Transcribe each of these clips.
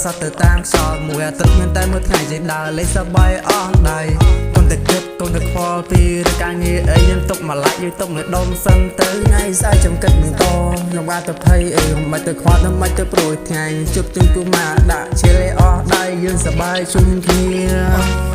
សតទៅតាមខ្យល់មួយអាទិត្យមានតែមួយថ្ងៃយើងដើរលេងសប្បាយអស់ដៃកុំតែគិតកុំតែខ្វល់ពីរឿងការងារអីយើងទុកមួយឡាច់យើងទុកមួយដុំសិនទៅថ្ងៃស្អែកចាំគិតនឹងតខ្ញុំបានទៅភ័យអីមិនទៅខ្វល់ទៅមិនទៅព្រួយថ្ងៃជប់ជើងគូមកដាក់ឈិលអស់ដៃយើងសប្បាយជុំគ្នា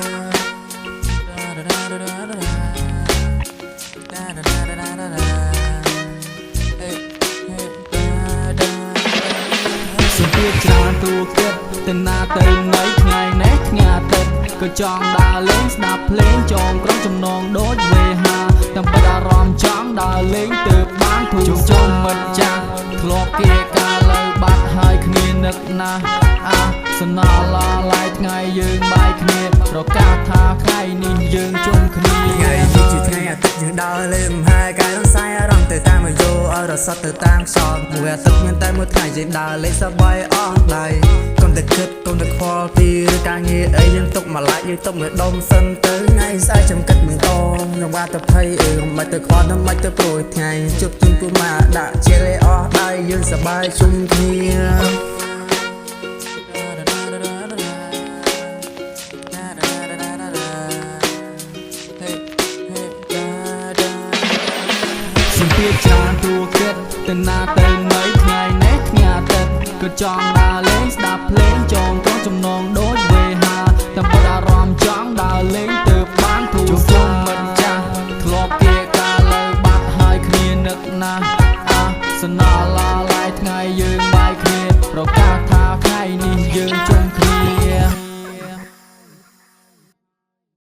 សំពីច្រើនទូគិតទៅណាទៅនៅថ្ងៃនេះថ្ងៃអាទិត្យក៏ចង់ដើរលេងស្ដាប់ភ្លេងចងក្រុមចំណងដូចវេហាដើម្បីអារម្មណ៍ចង់ដើរលេងទើបបានធូរជុំមិត្តចាស់ធ្លាប់គៀកាលលើបាត់ហើយគ្នានឹកណាស់សំណល់ឡាយថ្ងៃយើងបាយគ្នាប្រកាសថាថ្ងៃនេះយើងជុំគ្នាថ្ងៃនេះជាថ្ងៃអាទិត្យយើងដើរលេងហើយកាយរំសាយអារម្មណ៍ទៅតាមអាយុឲ្យរសត់ទៅតាមខ្យល់មួយអាទិត្យមានតែមួយថ្ងៃយើងដើរលេងសប្បាយអស់ដៃកុំតែគិតកុំតែខ្វល់ពីរឿងការងារអីយើងទុកមួយឡាច់យើងទុកមួយដុំសិនទៅថ្ងៃស្អែកចាំគិតមិនតខ្ញុំបានទៅភ័យអីមិនទៅខ្វល់ទៅមិនទៅព្រួយថ្ងៃជប់ជើងគូមកដាក់ជាលេអស់ដៃយើងសប្បាយជុំគ្នាច្រើនទូគិតទៅណាទៅនៅថ្ងៃនេះថ្ងៃអាទិត្យក៏ចង់ដើរលេងស្ដាប់ភ្លេងចងក្រុមចំណងដូចវេហាដើម្បីអារម្មណ៍ចង់ដើរលេងទើបបានធូរជុំមិត្តចាស់ធ្លាប់គៀកាលលើបាត់ហើយគ្នានឹកណាស់សំណល់ឡាយថ្ងៃយើងបាយគ្នាប្រកាសថាថ្ងៃនេះយើង